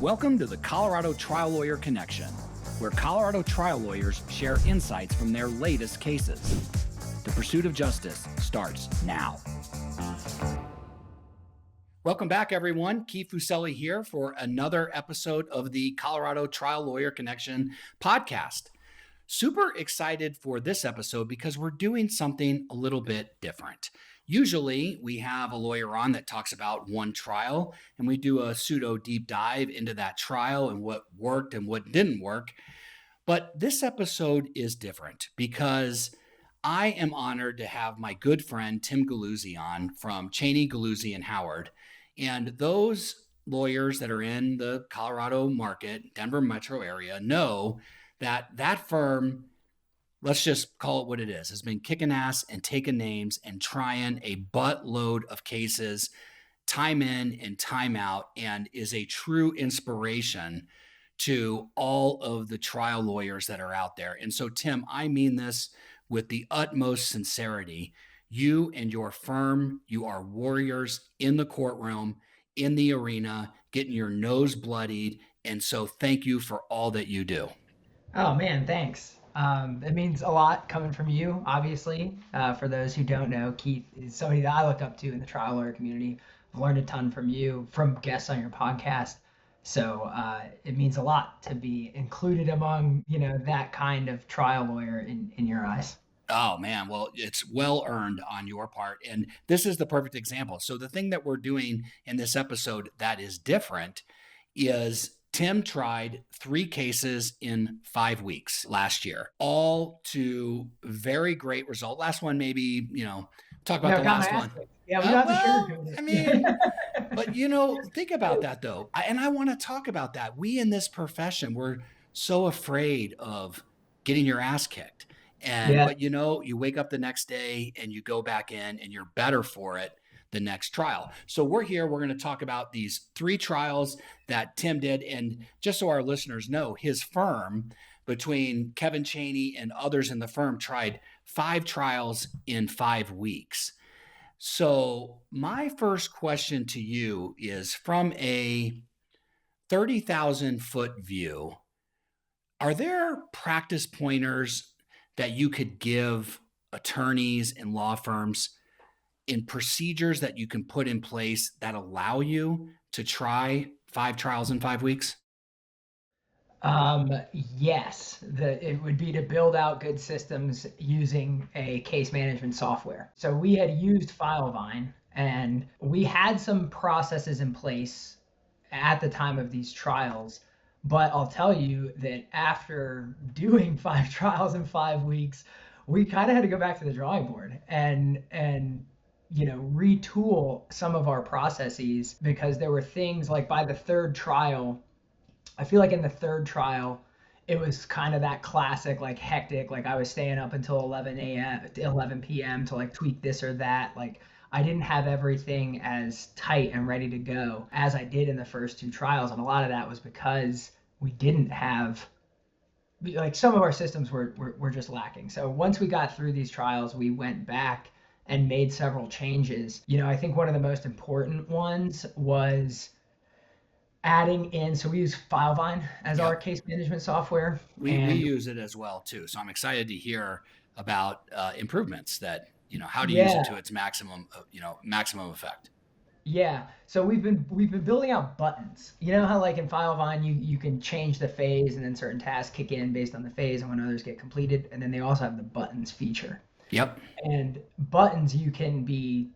Welcome to the Colorado Trial Lawyer Connection, where Colorado trial lawyers share insights from their latest cases. The pursuit of justice starts now. Welcome back, everyone. Keith Fuicelli here for another episode of the Colorado Trial Lawyer Connection podcast. Super excited for this episode because we're doing something a little bit different. Usually we have a lawyer on that talks about one trial and we do a pseudo deep dive into that trial and what worked and what didn't work. But this episode is different because I am honored to have my good friend Tim Galluzzi on from Cheney, Galluzzi, and Howard. And those lawyers that are in the Colorado market, Denver metro area, know that that firm, let's just call it what it is, has been kicking ass and taking names and trying a buttload of cases time in and time out, and is a true inspiration to all of the trial lawyers that are out there. And so, Tim, I mean this with the utmost sincerity. You and your firm, you are warriors in the courtroom, in the arena, getting your nose bloodied. And so thank you for all that you do. Oh man, thanks. It means a lot coming from you, obviously. For those who don't know, Keith is somebody that I look up to in the trial lawyer community. I've learned a ton from you, from guests on your podcast. So it means a lot to be included among, that kind of trial lawyer in your eyes. Oh man, well, it's well earned on your part. And this is the perfect example. So the thing that we're doing in this episode that is different is Tim tried 3 cases in 5 weeks last year, all to very great result. Last one, maybe, talk about the last one. Yeah, we don't have to sugarcoat it. I mean, but think about that though. I want to talk about that. We in this profession, we're so afraid of getting your ass kicked. But you wake up the next day and you go back in and you're better for it the next trial. So we're going to talk about these 3 trials that Tim did. And just so our listeners know, his firm, between Kevin Cheney and others in the firm, tried 5 trials in 5 weeks. So my first question to you is, from a 30,000 foot view, are there practice pointers that you could give attorneys and law firms in procedures that you can put in place that allow you to try 5 trials in 5 weeks? Yes, it would be to build out good systems using a case management software. So we had used Filevine, and we had some processes in place at the time of these trials. But I'll tell you that after doing 5 trials in 5 weeks, we kind of had to go back to the drawing board and retool some of our processes, because there were things like, by the 3rd trial, I feel like in the 3rd trial, it was kind of that classic, like, hectic, like I was staying up until 11 p.m. to like tweak this or that. Like, I didn't have everything as tight and ready to go as I did in the first 2 trials. And a lot of that was because we didn't have, like, some of our systems were just lacking. So once we got through these trials, we went back and made several changes. I think one of the most important ones was adding in, so we use Filevine as our case management software. We use it as well too. So I'm excited to hear about improvements that, how to use it to its maximum effect. Yeah. So we've been building out buttons. You know how, like, in Filevine you can change the phase, and then certain tasks kick in based on the phase and when others get completed, and then they also have the buttons feature. Yep. And buttons, you can be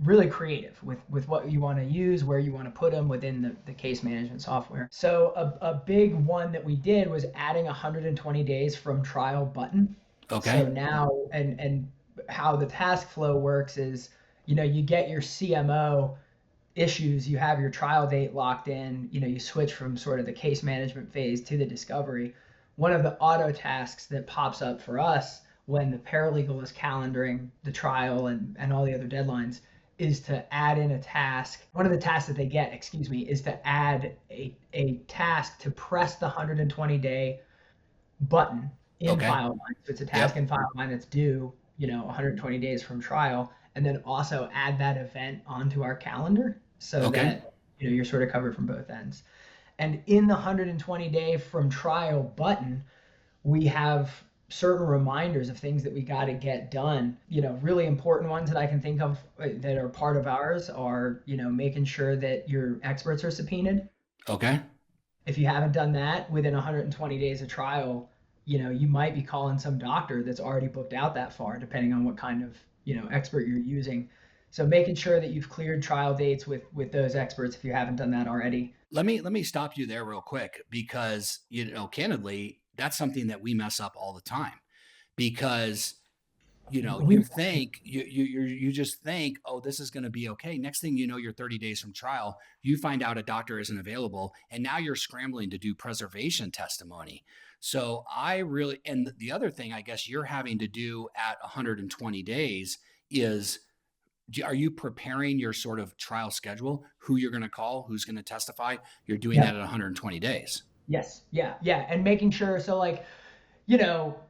really creative with what you want to use, where you want to put them within the case management software. So a big one that we did was adding 120 days from trial button. Okay. So now, and how the task flow works is, you get your CMO issues, you have your trial date locked in, you switch from sort of the case management phase to the discovery. One of the auto tasks that pops up for us when the paralegal is calendaring the trial and all the other deadlines is to add in a task. One of the tasks that they get, is to add a task to press the 120-day button in Filevine. So it's a task in Filevine that's due, 120 days from trial, and then also add that event onto our calendar so that you're sort of covered from both ends. And in the 120-day from trial button, we have certain reminders of things that we got to get done. Really important ones that I can think of that are part of ours are, making sure that your experts are subpoenaed. Okay. If you haven't done that within 120 days of trial, you might be calling some doctor that's already booked out that far, depending on what kind of, expert you're using. So making sure that you've cleared trial dates with those experts if you haven't done that already. Let me stop you there real quick because, candidly, that's something that we mess up all the time because We you just think, oh, this is going to be okay. Next thing you know, you're 30 days from trial, you find out a doctor isn't available, and now you're scrambling to do preservation testimony. So and the other thing I guess you're having to do at 120 days is, are you preparing your sort of trial schedule, who you're going to call, who's going to testify? You're doing that Yep. at 120 days. Yes. Yeah. Yeah. And making sure, so like,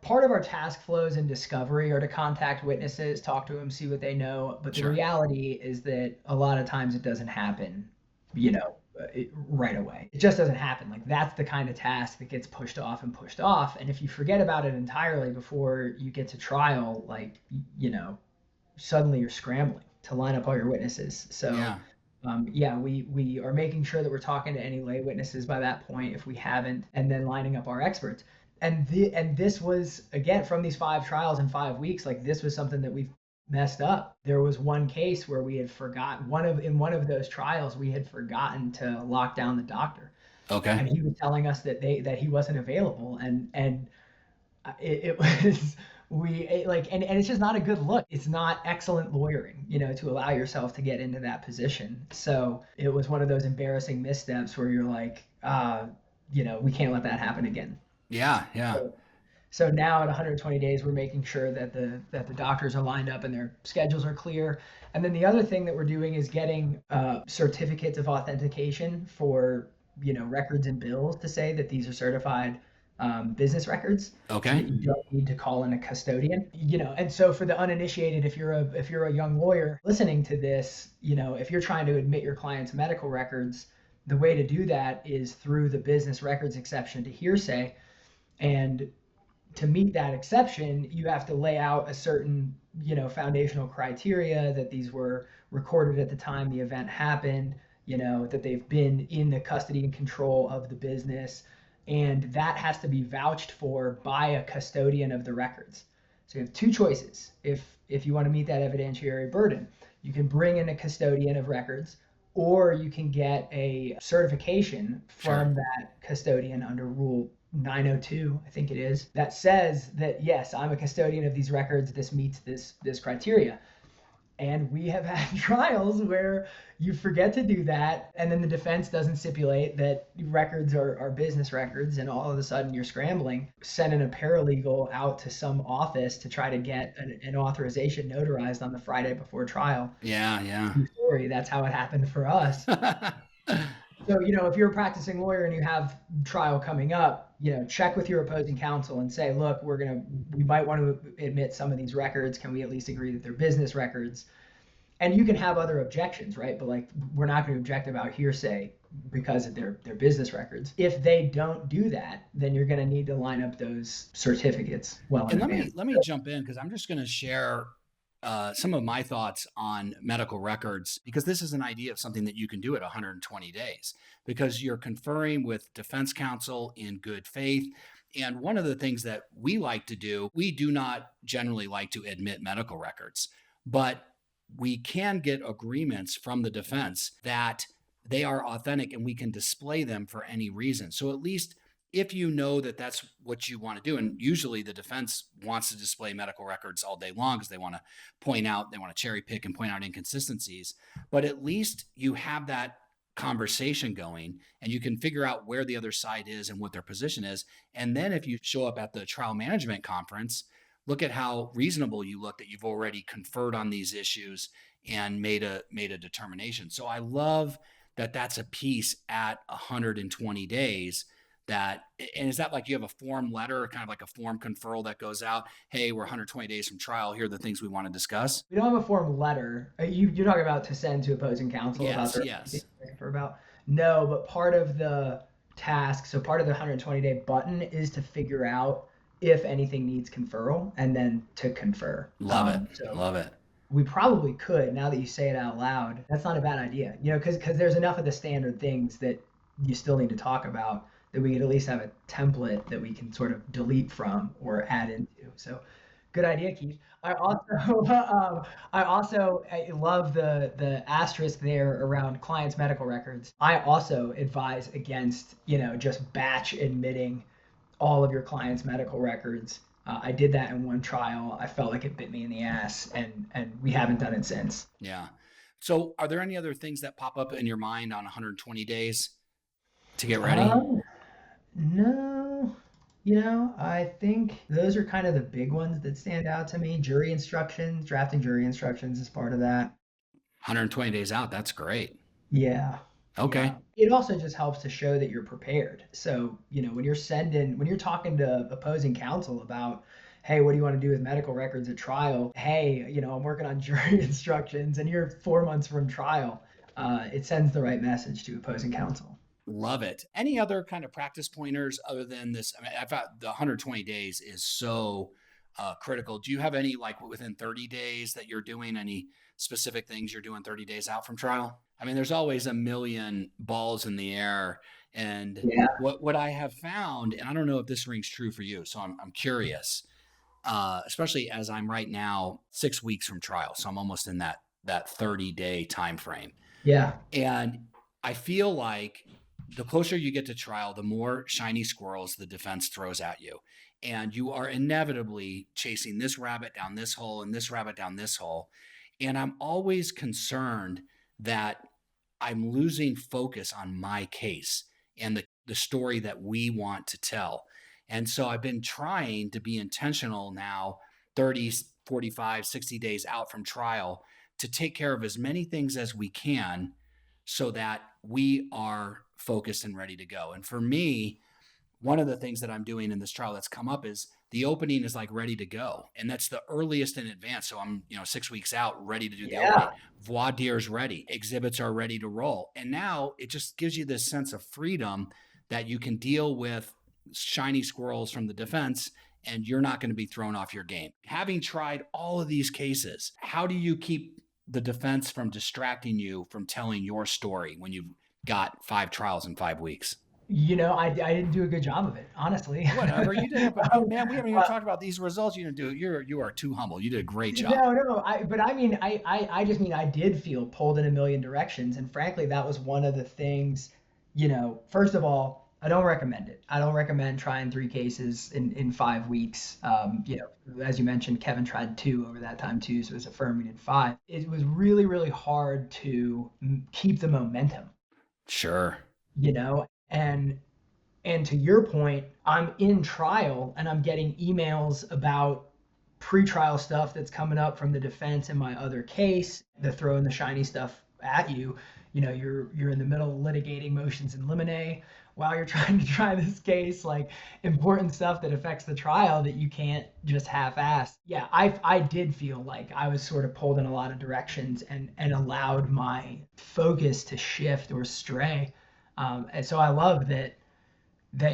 part of our task flows in discovery are to contact witnesses, talk to them, see what they know. But the Sure. reality is that a lot of times it doesn't happen, right away. It just doesn't happen. Like that's the kind of task that gets pushed off and pushed off. And if you forget about it entirely before you get to trial, like, suddenly you're scrambling to line up all your witnesses. So, Yeah. yeah, we are making sure that we're talking to any lay witnesses by that point if we haven't, and then lining up our experts. And this was again from these 5 trials in 5 weeks. Like this was something that we've messed up. There was one case where we had forgotten in one of those trials we had forgotten to lock down the doctor, Okay. and he was telling us that he wasn't available, and it was and it's just not a good look. It's not excellent lawyering, to allow yourself to get into that position. So it was one of those embarrassing missteps where you're like, we can't let that happen again. Yeah. Yeah. So, so now at 120 days, we're making sure that the doctors are lined up and their schedules are clear. And then the other thing that we're doing is getting certificates of authentication for records and bills to say that these are certified business records, so Okay. that you don't need to call in a custodian. And so for the uninitiated, if you're a young lawyer listening to this, if you're trying to admit your client's medical records, the way to do that is through the business records exception to hearsay. And to meet that exception, you have to lay out a certain, foundational criteria that these were recorded at the time the event happened, that they've been in the custody and control of the business, and that has to be vouched for by a custodian of the records. So you have two choices. If you want to meet that evidentiary burden, you can bring in a custodian of records, or you can get a certification Sure. from that custodian under Rule 902, I think it is, that says that yes, I'm a custodian of these records. This meets this criteria. And we have had trials where you forget to do that, and then the defense doesn't stipulate that records are business records, and all of a sudden you're scrambling, sending a paralegal out to some office to try to get an authorization notarized on the Friday before trial. Yeah. Yeah. True story. That's how it happened for us. So, if you're a practicing lawyer and you have trial coming up, check with your opposing counsel and say, look, we might want to admit some of these records. Can we at least agree that they're business records? And you can have other objections, right? But like, we're not going to object about hearsay because of their business records. If they don't do that, then you're going to need to line up those certificates well in And advance. let me jump in because I'm just going to share some of my thoughts on medical records, because this is an idea of something that you can do at 120 days because you're conferring with defense counsel in good faith. And one of the things that we like to do, we do not generally like to admit medical records, but we can get agreements from the defense that they are authentic and we can display them for any reason. So at least if you know that that's what you want to do, and usually the defense wants to display medical records all day long because they want to cherry pick and point out inconsistencies, but at least you have that conversation going and you can figure out where the other side is and what their position is. And then if you show up at the trial management conference, look at how reasonable you look that you've already conferred on these issues and made a determination. So I love that that's a piece at 120 days that, and is that like you have a form letter, kind of like a form conferral that goes out? Hey, we're 120 days from trial. Here are the things we want to discuss. We don't have a form letter. You're talking about to send to opposing counsel about Yes, their yes. for about. No, but part of the task, so part of the 120-day button is to figure out if anything needs conferral and then to confer. Love it. So Love it. we probably could, now that you say it out loud. That's not a bad idea, because there's enough of the standard things that you still need to talk about that we could at least have a template that we can sort of delete from or add into. So good idea, Keith. I also, I love the asterisk there around clients' medical records. I also advise against, just batch admitting all of your clients' medical records. I did that in one trial. I felt like it bit me in the ass, and we haven't done it since. Yeah. So are there any other things that pop up in your mind on 120 days to get ready? No, I think those are kind of the big ones that stand out to me. Jury instructions, drafting jury instructions is part of that. 120 days out. That's great. Yeah. Okay. Yeah. It also just helps to show that you're prepared. So, when you're talking to opposing counsel about, hey, what do you want to do with medical records at trial? Hey, I'm working on jury instructions and you're 4 months from trial. It sends the right message to opposing counsel. Love it. Any other kind of practice pointers other than this? I mean, I thought the 120 days is so critical. Do you have any like within 30 days that you're doing any specific things you're doing 30 days out from trial? I mean, there's always a million balls in the air. And Yeah. what I have found, and I don't know if this rings true for you, so I'm curious, especially as I'm right now 6 weeks from trial. So I'm almost in that 30-day time frame. Yeah. And I feel like the closer you get to trial, the more shiny squirrels the defense throws at you. And you are inevitably chasing this rabbit down this hole and this rabbit down this hole. And I'm always concerned that I'm losing focus on my case and the story that we want to tell. And so I've been trying to be intentional now, 30, 45, 60 days out from trial, to take care of as many things as we can so that we are focused and ready to go. And for me, one of the things that I'm doing in this trial that's come up is the opening is like ready to go. And that's the earliest in advance. So I'm, 6 weeks out, ready to do the opening. Voir dire's ready. Exhibits are ready to roll. And now it just gives you this sense of freedom that you can deal with shiny squirrels from the defense and you're not going to be thrown off your game. Having tried all of these cases, how do you keep the defense from distracting you from telling your story when you've got 5 trials in 5 weeks? I didn't do a good job of it, honestly. Whatever you did, but man, we haven't even talked about these results. You didn't do. You are too humble. You did a great job. No. I just mean I did feel pulled in a million directions, and frankly, that was one of the things. First of all, I don't recommend it. I don't recommend trying 3 cases in 5 weeks. As you mentioned, Kevin tried 2 over that time too, so it was affirmed we did 5. It was really, really hard to keep the momentum. Sure. And to your point, I'm in trial and I'm getting emails about pretrial stuff that's coming up from the defense in my other case. They're throwing the shiny stuff at you. You're in the middle of litigating motions in limine while you're trying to try this case, like important stuff that affects the trial that you can't just half-ass. Yeah, I did feel like I was sort of pulled in a lot of directions and allowed my focus to shift or stray. And so I love that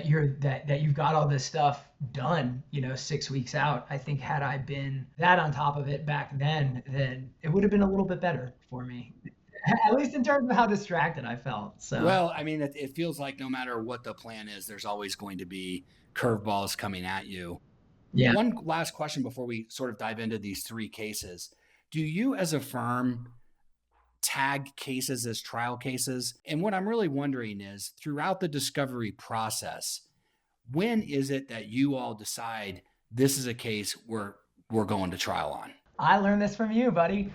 you've got all this stuff done, 6 weeks out. I think had I been that on top of it back then it would have been a little bit better for me, at least in terms of how distracted I felt. So well, I mean, it feels like no matter what the plan is, there's always going to be curveballs coming at you. Yeah. One last question before we sort of dive into these 3 cases: do you, as a firm, tag cases as trial cases? And what I'm really wondering is, throughout the discovery process, when is it that you all decide this is a case we're going to trial on? I learned this from you, buddy.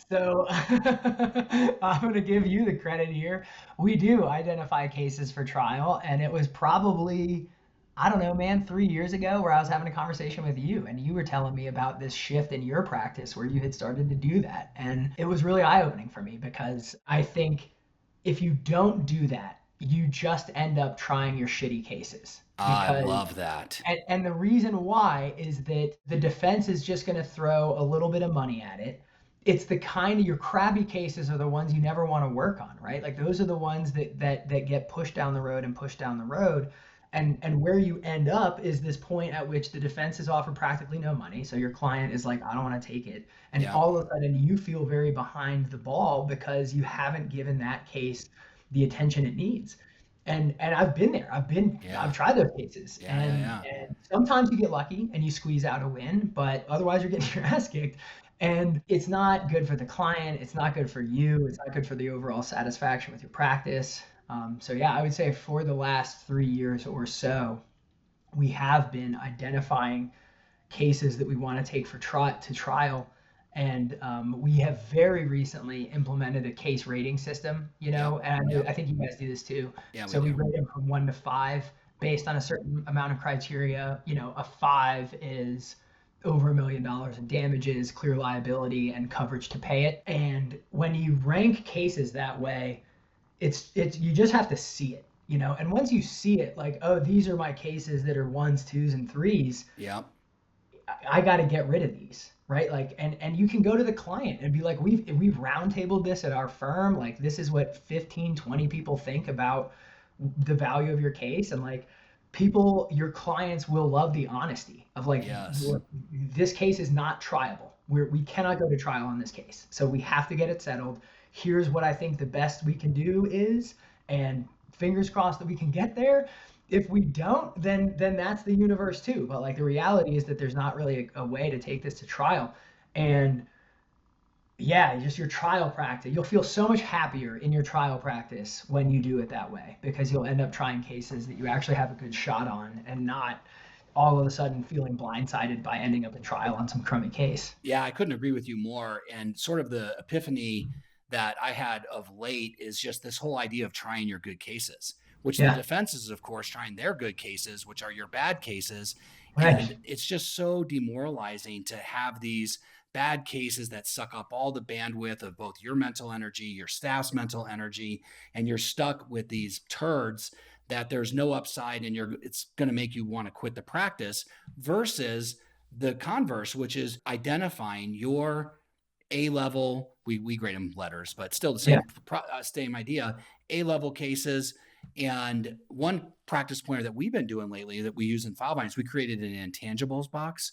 So I'm going to give you the credit here. We do identify cases for trial, and it was probably, I don't know, man, 3 years ago where I was having a conversation with you and you were telling me about this shift in your practice where you had started to do that. And it was really eye-opening for me because I think if you don't do that, you just end up trying your shitty cases I because love that. and the reason why is that the defense is just going to throw a little bit of money at it. It's the kind of your crabby cases are the ones you never want to work on, right? Like those are the ones that get pushed down the road and pushed down the road. And where you end up is this point at which the defense has offered practically no money. So your client is like, I don't want to take it. And Yeah. all of a sudden you feel very behind the ball because you haven't given that case the attention it needs. And I've been there. Yeah. I've tried those cases, Yeah. Yeah. and Yeah. sometimes you get lucky and you squeeze out a win, but otherwise you're getting your ass kicked. And it's not good for the client. It's not good for you. It's not good for the overall satisfaction with your practice. So yeah, I would say for the last 3 years or so, we have been identifying cases that we want to take to trial. And we have very recently implemented a case rating system, Yep. and Yep. I think you guys do this too. Yeah, we So we do. rate them from 1 to 5 based on a certain amount of criteria. A 5 is over $1 million in damages, clear liability, and coverage to pay it. And when you rank cases that way, it's you just have to see it. And once you see it, like, oh, these are my cases that are ones, twos, and threes. Yep. I got to get rid of these, right? Like, and you can go to the client and be like, we've roundtabled this at our firm. Like, this is what 15, 20 people think about the value of your case, and like, your clients will love the honesty of like, Yes. this case is not triable. We cannot go to trial on this case, so we have to get it settled. Here's what I think the best we can do is, and fingers crossed that we can get there. If we don't, then that's the universe too. But like the reality is that there's not really a way to take this to trial. And yeah, just your trial practice. You'll feel so much happier in your trial practice when you do it that way, because you'll end up trying cases that you actually have a good shot on, and not all of a sudden feeling blindsided by ending up in trial on some crummy case. Yeah, I couldn't agree with you more. And sort of the epiphany that I had of late is just this whole idea of trying your good cases, which the Yeah. defense is, of course, trying their good cases, which are your bad cases. Right. And it's just so demoralizing to have these bad cases that suck up all the bandwidth of both your mental energy, your staff's mental energy, and you're stuck with these turds that there's no upside, and it's going to make you want to quit the practice, versus the converse, which is identifying your A level. We grade them letters, but still the Yeah. same idea. A level cases. And one practice pointer that we've been doing lately that we use in Filevine is we created an intangibles box.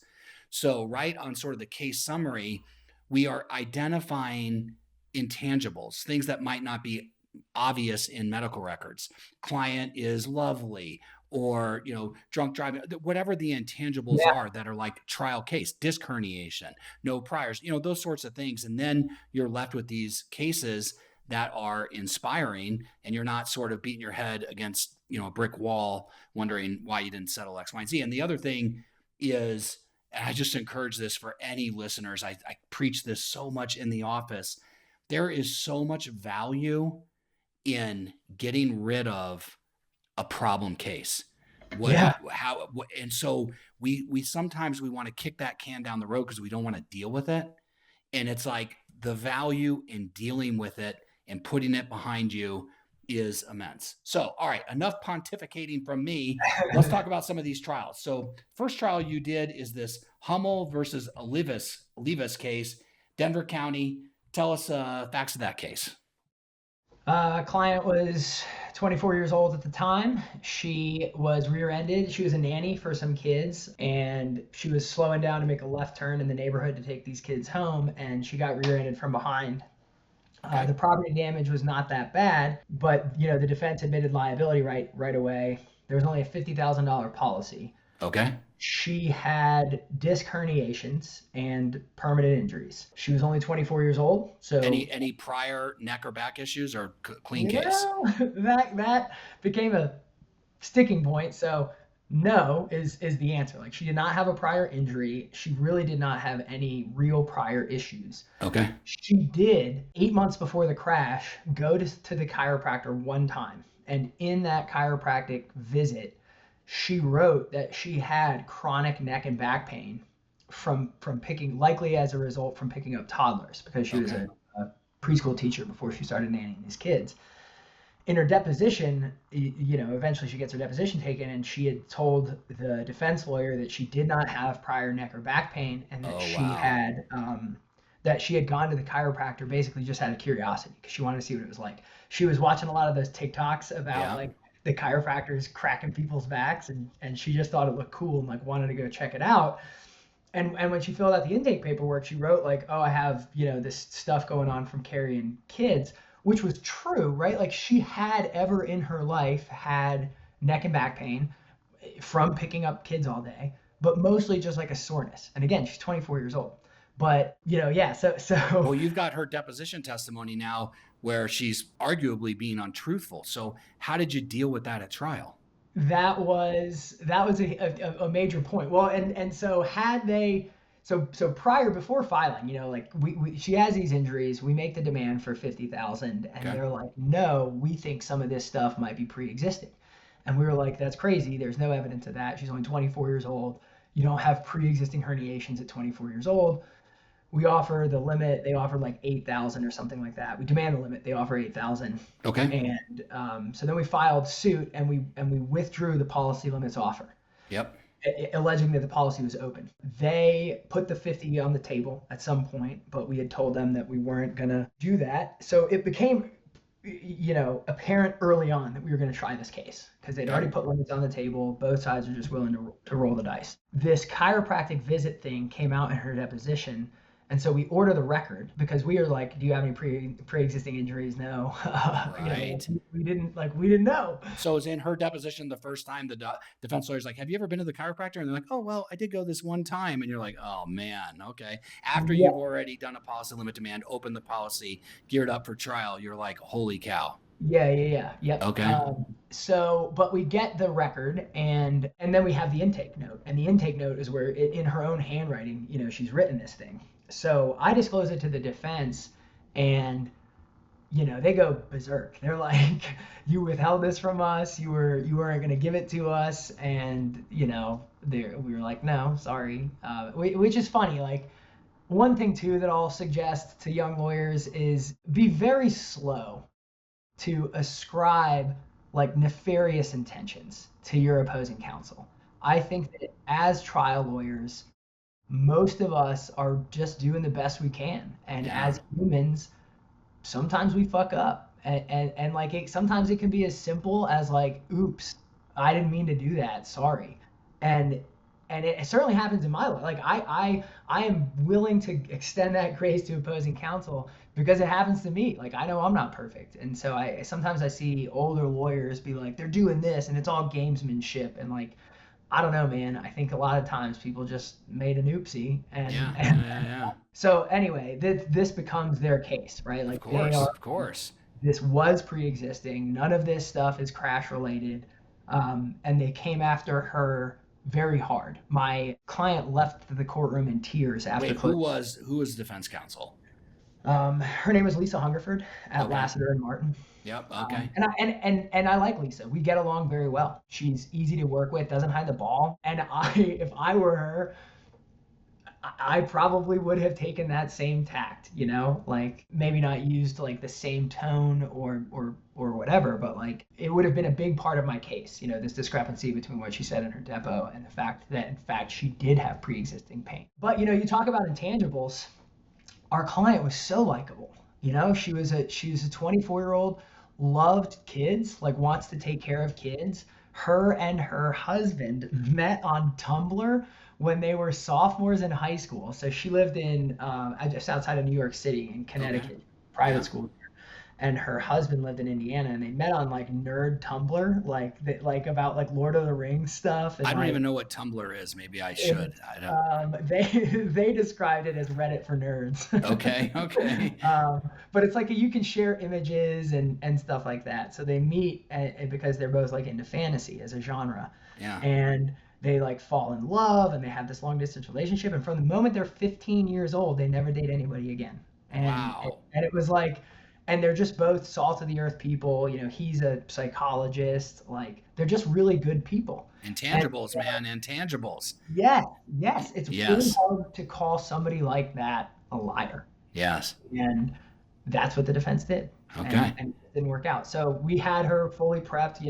So right on sort of the case summary, we are identifying intangibles, things that might not be obvious in medical records. Client is lovely, or drunk driving, whatever the intangibles Yeah. are that are like trial case, disc herniation, no priors, those sorts of things. And then you're left with these cases that are inspiring, and you're not sort of beating your head against a brick wall wondering why you didn't settle X, Y, and Z. And the other thing is, and I just encourage this for any listeners, I preach this so much in the office, there is so much value in getting rid of a problem case. Yeah. And so we sometimes we want to kick that can down the road because we don't want to deal with it. And it's like the value in dealing with it and putting it behind you is immense. So, all right, enough pontificating from me. Let's talk about some of these trials. So, first trial you did is this Hummel versus Levis case, Denver County. Tell us facts of that case. Client was 24 years old at the time. She was rear-ended. She was a nanny for some kids, and she was slowing down to make a left turn in the neighborhood to take these kids home, and she got rear-ended from behind. Okay. The property damage was not that bad, but the defense admitted liability right away. There was only a $50,000 policy. Okay. She had disc herniations and permanent injuries. She was only 24 years old. So any prior neck or back issues, or clean yeah, case? that became a sticking point. So no is the answer. Like, she did not have a prior injury. She really did not have any real prior issues. Okay. She did, 8 months before the crash, go to the chiropractor one time. And in that chiropractic visit, she wrote that she had chronic neck and back pain from picking, likely as a result from picking up toddlers, because she was Okay. a preschool teacher before she started nannying these kids. in her deposition, eventually she gets her deposition taken, and she had told the defense lawyer that she did not have prior neck or back pain, and that Oh, she wow. had gone to the chiropractor basically just out of curiosity because she wanted to see what it was like. She was watching a lot of those TikToks about Yeah. like the chiropractors cracking people's backs, and she just thought it looked cool and like wanted to go check it out. And when she filled out the intake paperwork, she wrote like, "Oh, I have this stuff going on from carrying kids," which was true, right? Like she had ever in her life had neck and back pain from picking up kids all day, but mostly just like a soreness. And again, she's 24 years old. But yeah, so Well, you've got her deposition testimony now where she's arguably being untruthful. So how did you deal with that at trial? that was a major point. Well, and so had they so prior before filing, like she has these injuries, we make the demand for 50,000, and Okay. they're like, no, we think some of this stuff might be pre-existing, and we were like, that's crazy. There's no evidence of that. She's only 24 years old. You don't have pre-existing herniations at 24 years old. We offer the limit. They offer like 8,000 or something like that. We demand the limit. They offer 8,000, Okay. and so then we filed suit and we withdrew the policy limits offer, Yep. alleging that the policy was open. They put the 50 on the table at some point, but we had told them that we weren't gonna do that. So it became apparent early on that we were going to try this case because they'd already put limits on the table. Both sides are just willing to roll the dice. This chiropractic visit thing came out in her deposition. And so we order the record because we are like, do you have any pre-existing injuries? No. Right. We didn't know. So is in her deposition the first time the defense lawyer's like, have you ever been to the chiropractor? And they're like, oh, well, I did go this one time. And you're like, oh, man, okay. After Yeah. you've already done a policy limit demand, opened the policy, geared up for trial, you're like, holy cow. Yeah. Yep. Okay. But we get the record, and then we have the intake note, and the intake note is where in her own handwriting, she's written this thing. So I disclose it to the defense, and they go berserk. They're like, "You withheld this from us. You weren't going to give it to us," and we were like, "No, sorry," which is funny. Like, one thing too that I'll suggest to young lawyers is be very slow to ascribe like nefarious intentions to your opposing counsel. I think that as trial lawyers, most of us are just doing the best we can. And Yeah. as humans, sometimes we fuck up. And like sometimes it can be as simple as like, oops, I didn't mean to do that. Sorry. And it certainly happens in my life. Like I am willing to extend that grace to opposing counsel because it happens to me. Like I know I'm not perfect. And so I sometimes I see older lawyers be like, they're doing this and it's all gamesmanship. And like, I don't know, man. I think a lot of times people just made an oopsie, Yeah. so anyway, this becomes their case, right? Of Like they course. are. Of course. This was pre-existing. None of this stuff is crash related, and they came after her very hard. My client left the courtroom in tears after Wait, closing. who was defense counsel? Her name is Lisa Hungerford at Okay. Lassiter and Martin. Yep. Okay. And I like Lisa. We get along very well. She's easy to work with, doesn't hide the ball. And if I were her, I probably would have taken that same tact, like maybe not used like the same tone or whatever, but like it would have been a big part of my case, this discrepancy between what she said in her depo and the fact that in fact she did have pre-existing pain. But you talk about intangibles. Our client was so likable. She was a 24-year-old, loved kids, like wants to take care of kids. Her and her husband met on Tumblr when they were sophomores in high school. So she lived in just outside of New York City in Connecticut, private school. And her husband lived in Indiana, and they met on like nerd Tumblr, like about like Lord of the Rings stuff. And I don't like, even know what Tumblr is. Maybe I should. I don't. they described it as Reddit for nerds. Okay. Okay. But it's like you can share images and stuff like that. So they meet because they're both like into fantasy as a genre, Yeah. and they like fall in love and they have this long distance relationship. And from the moment they're 15 years old, they never date anybody again. Wow. And it was like, and they're just both salt of the earth people. He's a psychologist. Like they're just really good people. Intangibles, man. Intangibles. Yes. It's really Yes. hard to call somebody like that a liar. Yes. And that's what the defense did. Okay. and it didn't work out. So we had her fully prepped.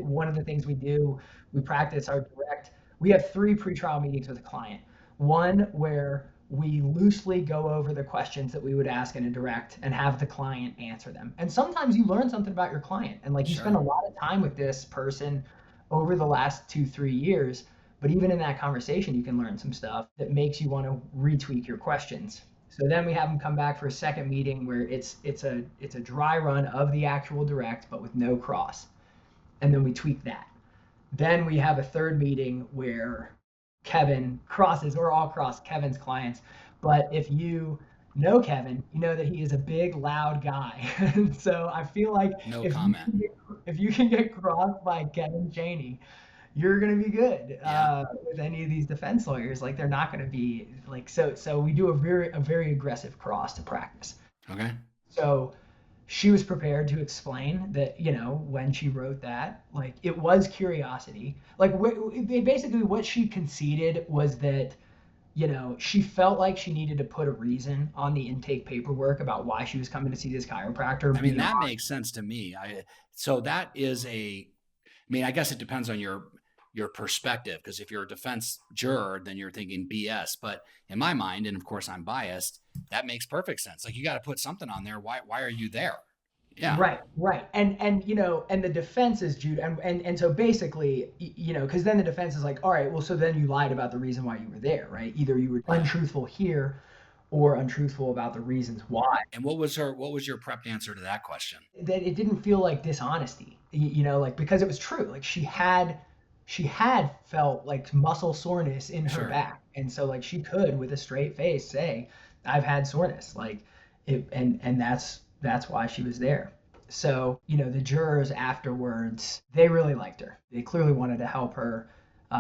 One of the things we do, we practice our direct. We have 3 pretrial meetings with a client. One where we loosely go over the questions that we would ask in a direct and have the client answer them. And sometimes you learn something about your client, and like you spend a Sure. lot of time with this person over the last 2-3 years. But even in that conversation, you can learn some stuff that makes you want to retweak your questions. So then we have them come back for a second meeting where it's a dry run of the actual direct, but with no cross, and then we tweak that. Then we have a third meeting where Kevin crosses, or all cross Kevin's clients. But if you know Kevin, you know that he is a big, loud guy. And so I feel like No if you comment. can get, if you can get crossed by Kevin Cheney, you're gonna be good Yeah. with any of these defense lawyers. Like they're not gonna be like so. So we do a very aggressive cross to practice. Okay. So she was prepared to explain that, when she wrote that, like it was curiosity. Like basically what she conceded was that, she felt like she needed to put a reason on the intake paperwork about why she was coming to see this chiropractor. I mean, that makes sense to me. So that is I guess it depends on your perspective, because if you're a defense juror, then you're thinking BS. But in my mind, and of course I'm biased, that makes perfect sense. Like you got to put something on there. Why are you there? Yeah. Right. And the defense is Jude, and so basically, because then the defense is like, all right, well, so then you lied about the reason why you were there, right? Either you were Yeah. untruthful here or untruthful about the reasons why. And what was your prepped answer to that question? That it didn't feel like dishonesty, like because it was true. Like she had felt like muscle soreness in her Sure. back, and so like she could with a straight face say, I've had soreness, like it, and that's why she was there. So the jurors afterwards, they really liked her. They clearly wanted to help her.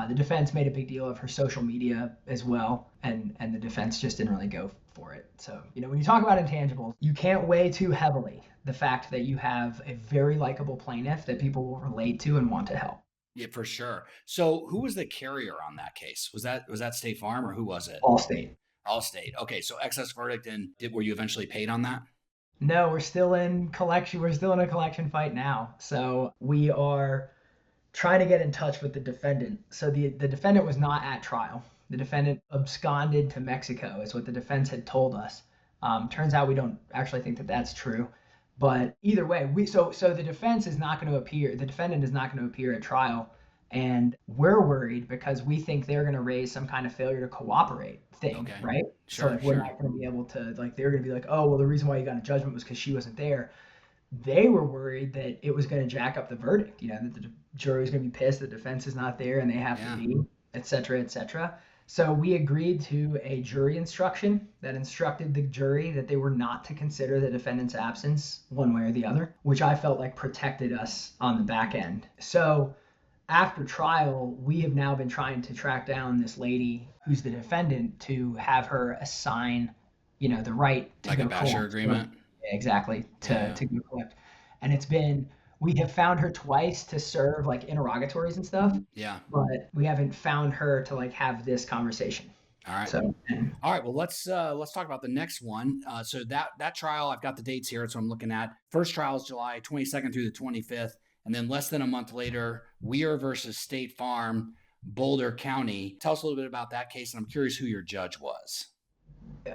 The defense made a big deal of her social media as well, and the defense just didn't really go for it. So when you talk about intangibles, you can't weigh too heavily the fact that you have a very likable plaintiff that people will relate to and want to help. Yeah, for sure. So who was the carrier on that case? Was that State Farm, or who was it? Allstate. Allstate. Okay, so excess verdict, and were you eventually paid on that? No, we're still in collection. We're still in a collection fight now. So we are trying to get in touch with the defendant. So the defendant was not at trial. The defendant absconded to Mexico, is what the defense had told us. Turns out we don't actually think that that's true. But either way, so the defense is not going to appear. The defendant is not going to appear at trial, and we're worried because we think they're going to raise some kind of failure to cooperate thing, Okay. right? So Sure, like we're sure. not going to be able to, like, they're going to be like, oh well, the reason why you got a judgment was because she wasn't there. They were worried that it was going to jack up the verdict. That the jury was going to be pissed the defense is not there and they have Yeah. to be, et cetera, et cetera. So we agreed to a jury instruction that instructed the jury that they were not to consider the defendant's absence one way or the other, which I felt like protected us on the back end. So after trial, we have now been trying to track down this lady who's the defendant to have her assign, the right to Like a go basher collect. agreement? Exactly, Yeah. to go collect. And we have found her twice to serve like interrogatories and stuff, Yeah. but we haven't found her to like have this conversation. All right. So All right. Well, let's talk about the next one. So that trial, I've got the dates here, so I'm looking at. First trial is July 22nd through the 25th, and then less than a month later, Weir versus State Farm, Boulder County. Tell us a little bit about that case, and I'm curious who your judge was.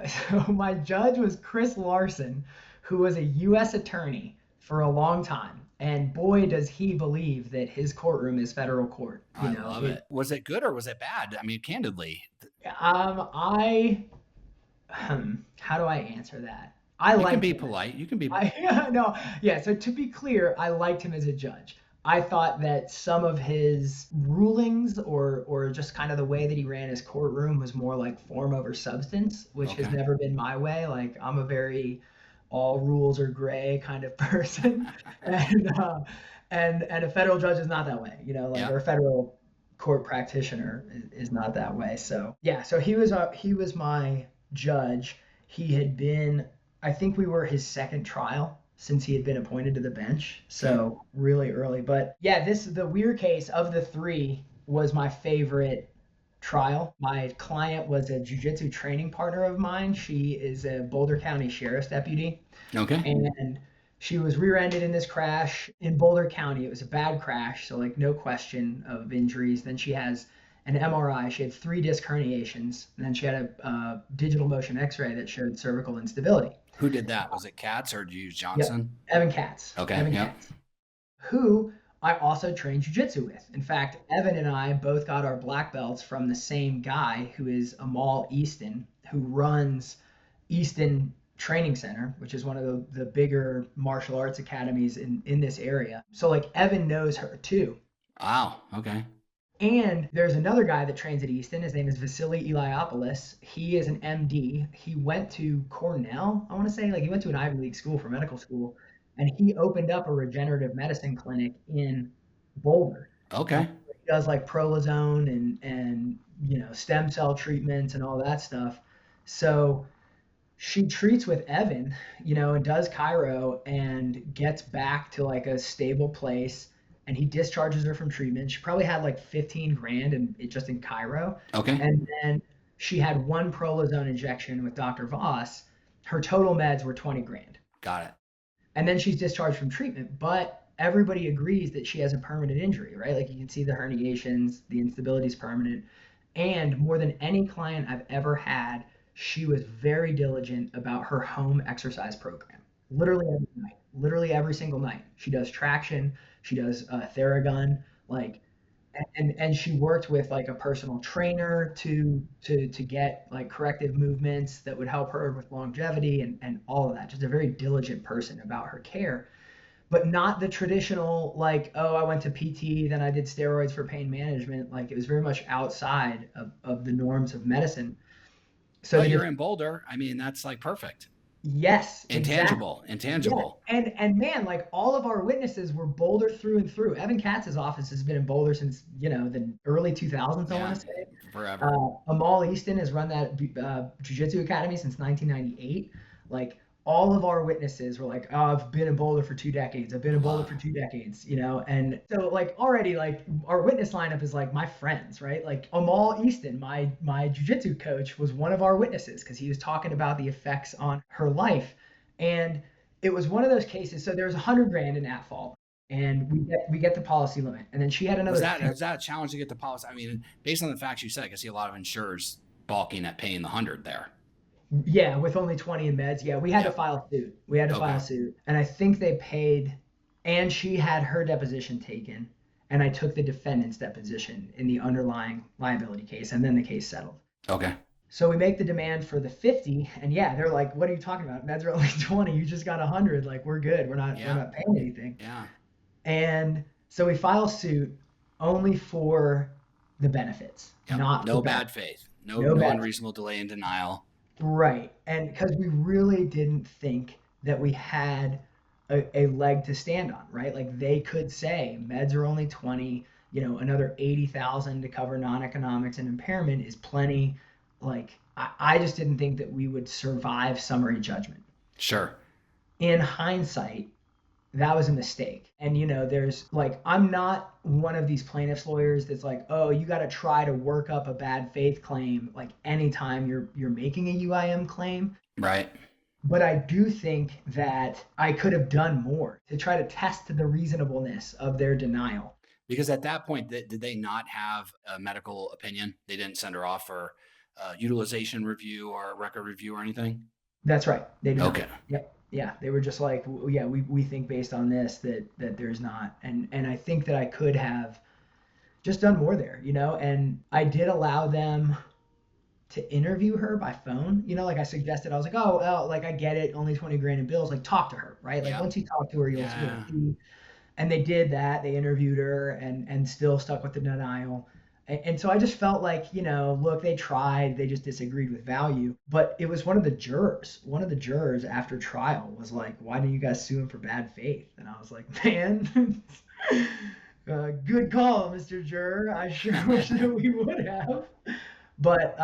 So my judge was Chris Larson, who was a U.S. attorney for a long time. And boy, does he believe that his courtroom is federal court. I love it. Was it good or was it bad? I mean, candidly. How do I answer that? I You can liked be him. polite. You can be. No, yeah. So to be clear, I liked him as a judge. I thought that some of his rulings or just kind of the way that he ran his courtroom was more like form over substance, which has Okay. never been my way. Like I'm a very all rules are gray kind of person, and a federal judge is not that way. Like Yeah. or a federal court practitioner is not that way. So yeah, so he was my judge. He had been, I think we were his second trial since he had been appointed to the bench. So really early. But yeah, the Weir case of the 3 was my favorite trial. My client was a jiu-jitsu training partner of mine. She is a Boulder County Sheriff's deputy. Okay. And She was rear-ended in this crash in Boulder County. It was a bad crash, so like no question of injuries. Then she has an MRI. She had 3 disc herniations, and then she had a digital motion X-ray that showed cervical instability. Who did that? Was it Katz or did you use Yep, Johnson? Evan Katz. Okay. Evan Yep. Katz, who I also trained jujitsu with. In fact, Evan and I both got our black belts from the same guy, who is Amal Easton, who runs Easton Training Center, which is one of the bigger martial arts academies in this area. So like Evan knows her too. Wow. Okay. And there's another guy that trains at Easton. His name is Vasily Iliopoulos. He is an MD. He went to Cornell, I want to say, like he went to an Ivy League school for medical school, and he opened up a regenerative medicine clinic in Boulder. Okay. He does like prolozone and stem cell treatments and all that stuff. So she treats with Evan, and does Cairo and gets back to like a stable place, and he discharges her from treatment. She probably had like 15 grand and it just in Cairo. Okay. And then she had one prolozone injection with Dr. Voss. Her total meds were 20 grand. Got it. And then she's discharged from treatment, but everybody agrees that she has a permanent injury, right? Like you can see the herniations, the instability is permanent. And more than any client I've ever had, she was very diligent about her home exercise program. Literally every night, literally every single night. She does traction, she does Theragun, like, and she worked with like a personal trainer to get like corrective movements that would help her with longevity and all of that. Just a very diligent person about her care, but not the traditional like, oh, I went to PT, then I did steroids for pain management. Like it was very much outside of the norms of medicine. So Well, they you're just, in Boulder. I mean, that's like perfect. yes, exactly. Intangible. Yeah. Intangible. And man, like all of our witnesses were Boulder through and through. Evan Katz's office has been in Boulder since, the early 2000s, I want Yeah. to say. Forever. Amal Easton has run that Jiu-Jitsu Academy since 1998. Like all of our witnesses were like, oh, I've been in Boulder for 2 decades. I've been in Boulder Wow. for 2 decades, and so like already like our witness lineup is like my friends, right? Like Amal Easton, my jiu-jitsu coach, was one of our witnesses because he was talking about the effects on her life. And it was one of those cases. So there was 100 grand in at fault, and we get the policy limit, and then she had Was another that 50. was that a challenge to get the policy? I mean, based on the facts you said, I can see a lot of insurers balking at paying the 100 there. Yeah, with only 20 in meds. Yeah, we had to Yep. file suit. We had to Okay. file suit. And I think they paid, and she had her deposition taken, and I took the defendant's deposition in the underlying liability case, and then the case settled. Okay. So we make the demand for the 50, and yeah, they're like, "What are you talking about? Meds are only 20. You just got 100. Like we're good. We're Yeah. not paying anything." Yeah. And so we file suit only for the benefits, Yep. not for No bad. bad faith. No No no bad. unreasonable delay and denial. Right. And because we really didn't think that we had a leg to stand on, right? Like they could say meds are only 20, another 80,000 to cover non-economics and impairment is plenty. Like I just didn't think that we would survive summary judgment. Sure. In hindsight, that was a mistake. And there's like, I'm not one of these plaintiffs lawyers that's like, oh, you got to try to work up a bad faith claim like anytime you're making a UIM claim. Right. But I do think that I could have done more to try to test the reasonableness of their denial. Because at that point, did they not have a medical opinion? They didn't send her off for utilization review or record review or anything? That's right. They did Okay. not. Yep. Yeah. They were just like, yeah, we think based on this that there's not. And I think that I could have just done more there, and I did allow them to interview her by phone. Like I suggested, I was like, oh, well, like I get it, only 20 grand in bills, like talk to her, right? Like Yeah. once you talk to her, you'll Yeah. see. And they did that. They interviewed her and still stuck with the denial. And so I just felt like, look, they tried, they just disagreed with value. But it was one of the jurors. One of the jurors after trial was like, why didn't you guys sue him for bad faith? And I was like, man, good call, Mr. Juror. I sure wish that we would have. But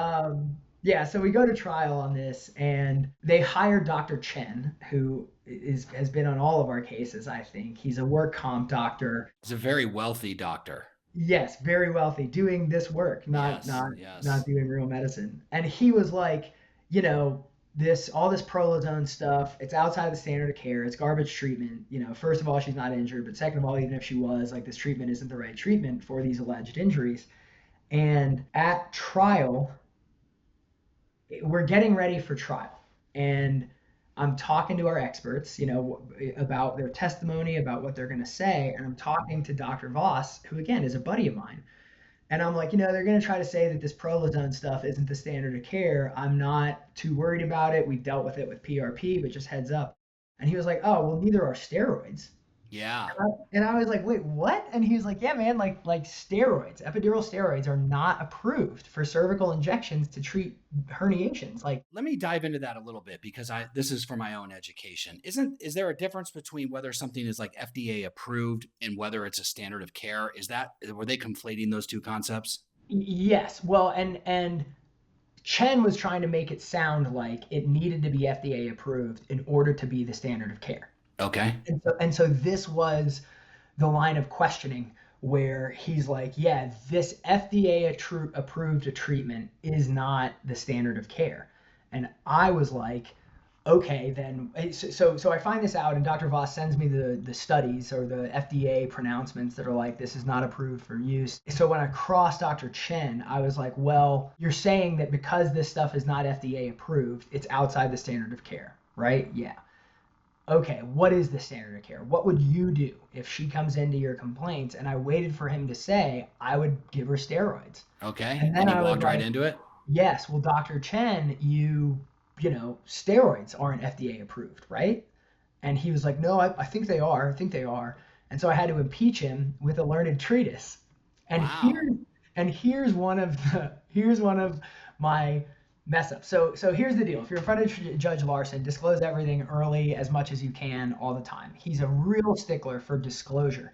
yeah, so we go to trial on this, and they hired Dr. Chen, who has been on all of our cases, I think. He's a work comp doctor. He's a very wealthy doctor. Yes, very wealthy, doing this work, not Yes. not Yes. not doing real medicine. And he was like, you know, all this prolozone stuff, it's outside the standard of care, it's garbage treatment. First of all, she's not injured, but second of all, even if she was, like, this treatment isn't the right treatment for these alleged injuries. And at trial, we're getting ready for trial, and I'm talking to our experts, about their testimony, about what they're going to say, and I'm talking to Dr. Voss, who again is a buddy of mine. And I'm like, they're going to try to say that this prolozone stuff isn't the standard of care. I'm not too worried about it. We've dealt with it with PRP, but just heads up. And he was like, oh, well, neither are steroids. Yeah. And I was like, wait, what? And he was like, yeah, man, like steroids, epidural steroids are not approved for cervical injections to treat herniations. Like, let me dive into that a little bit, because this is for my own education. Is there a difference between whether something is like FDA approved and whether it's a standard of care? Were they conflating those two concepts? Yes. Well, and Chen was trying to make it sound like it needed to be FDA approved in order to be the standard of care. Okay. And so this was the line of questioning where he's like, yeah, this FDA approved treatment is not the standard of care. And I was like, okay, then. So I find this out, and Dr. Voss sends me the studies or the FDA pronouncements that are like, this is not approved for use. So when I crossed Dr. Chen, I was like, well, you're saying that because this stuff is not FDA approved, it's outside the standard of care, right? Yeah. Okay, what is the standard of care? What would you do if she comes into your complaints? And I waited for him to say, I would give her steroids. Okay. And then you I was walked right like, into it? yes, well, Dr. Chen, steroids aren't FDA approved, right? And he was like, no, I think they are. I think they are. And so I had to impeach him with a learned treatise. And Wow. here's one of my mess ups. So here's the deal. If you're in front of Judge Larson, disclose everything early as much as you can all the time. He's a real stickler for disclosure.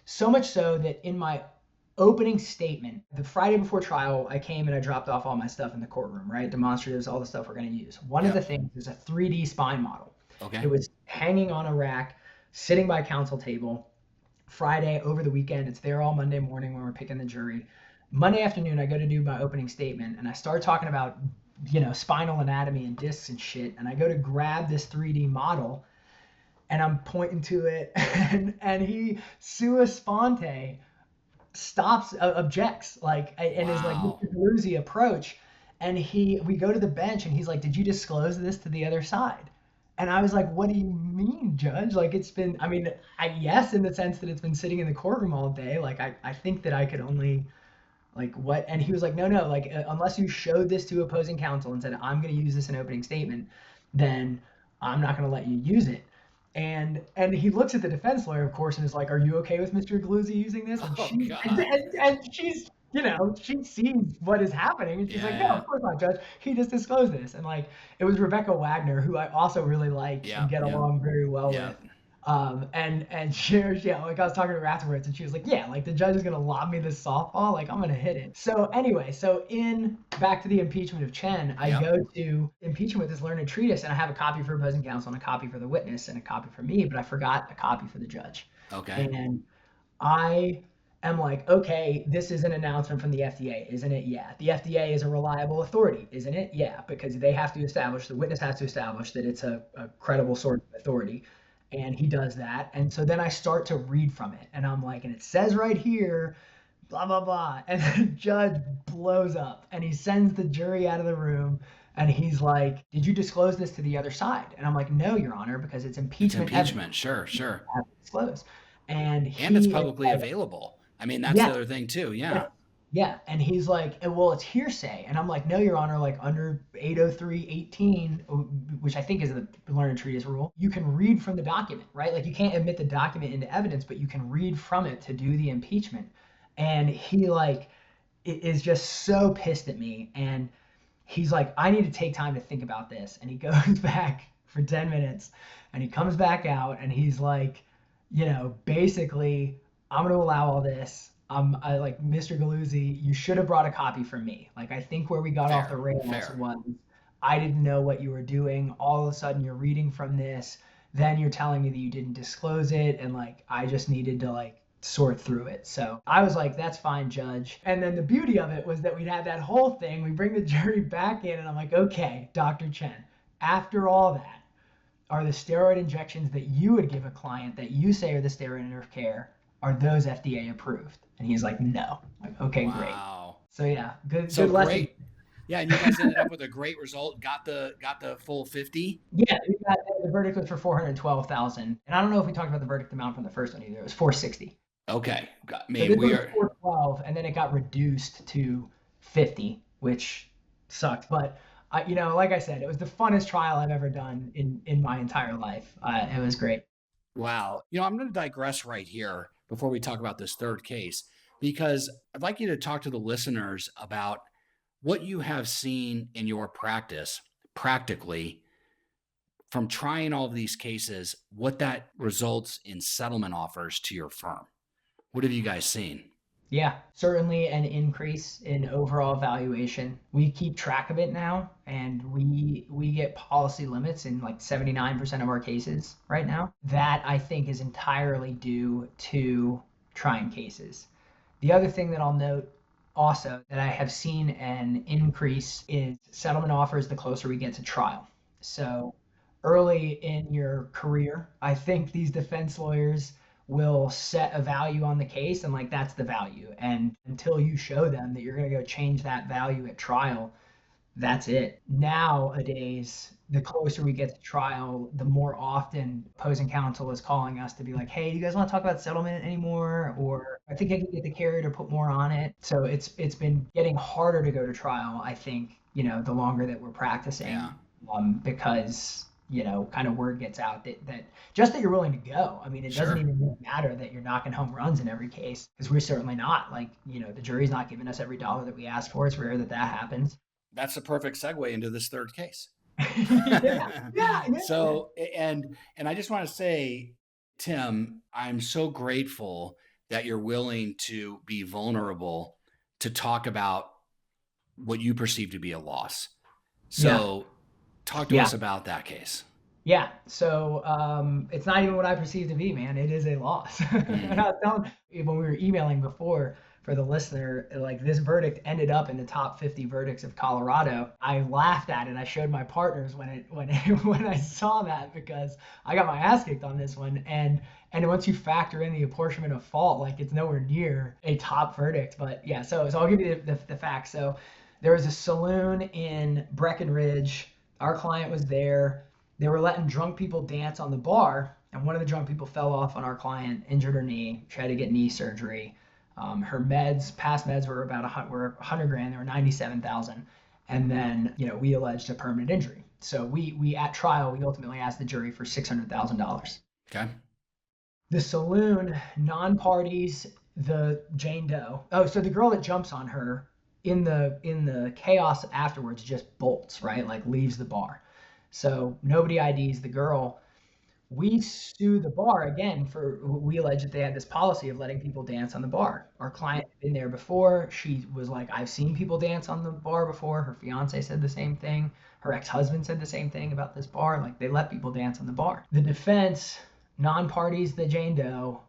So much so that in my opening statement, the Friday before trial, I came and I dropped off all my stuff in the courtroom, right? Demonstratives, all the stuff we're going to use. One of the things is a 3D spine model. Okay. It was hanging on a rack, sitting by counsel table. Friday over the weekend, it's there all Monday morning when we're picking the jury. Monday afternoon, I go to do my opening statement, and I start talking about, spinal anatomy and discs and shit. And I go to grab this 3D model, and I'm pointing to it, and he sua sponte objects, and is like, Wow. Mr. Galluzzi approach. And we go to the bench, and he's like, did you disclose this to the other side? And I was like, what do you mean, Judge? Like, it's been, yes, in the sense that it's been sitting in the courtroom all day. Like, I think that I could only, like, what? And he was like, no, like, unless you showed this to opposing counsel and said, I'm going to use this in opening statement, then I'm not going to let you use it. And he looks at the defense lawyer, of course, and is like, are you okay with Mr. Galluzzi using this? And she's, she sees what is happening, and she's like, no, of course not, Judge. He just disclosed this. And, like, it was Rebecca Wagner, who I also really like and get along very well with. And she, like, I was talking to her afterwards, and she was like, yeah, like, the judge is going to lob me this softball, like, I'm going to hit it. So anyway, back to the impeachment of Chen, I go to impeach him with this learned treatise, and I have a copy for opposing counsel and a copy for the witness and a copy for me, but I forgot a copy for the judge. Okay. And I am like, okay, this is an announcement from the FDA, isn't it? Yeah. The FDA is a reliable authority, isn't it? Yeah, because the witness has to establish that it's a credible source of authority. And he does that. And so then I start to read from it. And I'm like, and it says right here, blah, blah, blah. And the judge blows up and he sends the jury out of the room. And he's like, did you disclose this to the other side? And I'm like, no, Your Honor, because it's impeachment. It's impeachment. Sure. Disclose. And it's publicly available. I mean, that's the other thing too. Yeah. Yeah. And he's like, well, it's hearsay. And I'm like, no, Your Honor, like under 803.18, which I think is the learned treatise rule, you can read from the document, right? Like, you can't admit the document into evidence, but you can read from it to do the impeachment. And he, like, is just so pissed at me. And he's like, I need to take time to think about this. And he goes back for 10 minutes and he comes back out and he's like, basically, I'm going to allow all this. I like, Mr. Galluzzi, you should have brought a copy for me. Like, I think where we got off the rails was, I didn't know what you were doing. All of a sudden you're reading from this. Then you're telling me that you didn't disclose it. And, like, I just needed to, like, sort through it. So I was like, that's fine, Judge. And then the beauty of it was that we'd had that whole thing. We bring the jury back in and I'm like, okay, Dr. Chen, after all that, are the steroid injections that you would give a client that you say are the standard of care, are those FDA approved? And he's like, no. I'm like, okay, great. Wow. So yeah, So good lesson. great. Yeah, and you guys ended up with a great result. Got the full 50. Yeah, we got the verdict was for 412,000, and I don't know if we talked about the verdict amount from the first one either. It was 460. Okay. So Man, this one we was are 412, and then it got reduced to 50, which sucked. But like I said, it was the funnest trial I've ever done in my entire life. It was great. wow. I'm going to digress right here before we talk about this third case because I'd like you to talk to the listeners about what you have seen in your practice practically from trying all of these cases, what that results in settlement offers to your firm. What have you guys seen? Yeah, certainly an increase in overall valuation. We keep track of it now, and we get policy limits in like 79% of our cases right now. That I think is entirely due to trying cases. The other thing that I'll note also that I have seen an increase is settlement offers the closer we get to trial. So early in your career, I think these defense lawyers will set a value on the case and like that's the value. And until you show them that you're going to go change that value at trial, that's it. Nowadays, the closer we get to trial, the more often opposing counsel is calling us to be like, hey, you guys want to talk about settlement anymore? Or I think I can get the carrier to put more on it. So it's been getting harder to go to trial, I think, the longer that we're practicing, Yeah. because kind of word gets out that just that you're willing to go. I mean, it doesn't Sure. even really matter that you're knocking home runs in every case because we're certainly not. Like, the jury's not giving us every dollar that we ask for. It's rare that that happens. That's a perfect segue into this third case. Yeah, yeah, yeah. So, and I just want to say, Tim, I'm so grateful that you're willing to be vulnerable to talk about what you perceive to be a loss. Yeah, So, talk to yeah, us about that case. yeah. So it's not even what I perceive to be, man. It is a loss. And I Mm, was telling when we were emailing before for the listener, like this verdict ended up in the top 50 verdicts of Colorado. I laughed at it. I showed my partners when I saw that because I got my ass kicked on this one. And once you factor in the apportionment of fault, like it's nowhere near a top verdict. But yeah, so I'll give you the facts. So there was a saloon in Breckenridge. Our client was there. They were letting drunk people dance on the bar, and one of the drunk people fell off on our client, injured her knee. She had to get knee surgery. Her past meds were about 100 grand. They were 97,000, and then we alleged a permanent injury. So we at trial we ultimately asked the jury for $600,000. okay. The saloon, non-parties, the Jane Doe. Oh, so the girl that jumps on her in the chaos afterwards just bolts, right? Like leaves the bar. So nobody IDs the girl. We sue the bar again for we allege that they had this policy of letting people dance on the bar. Our client had been there before. She was like, I've seen people dance on the bar before. Her fiance said the same thing. Her ex-husband said the same thing about this bar. Like they let people dance on the bar. The defense, non-parties, the Jane Doe,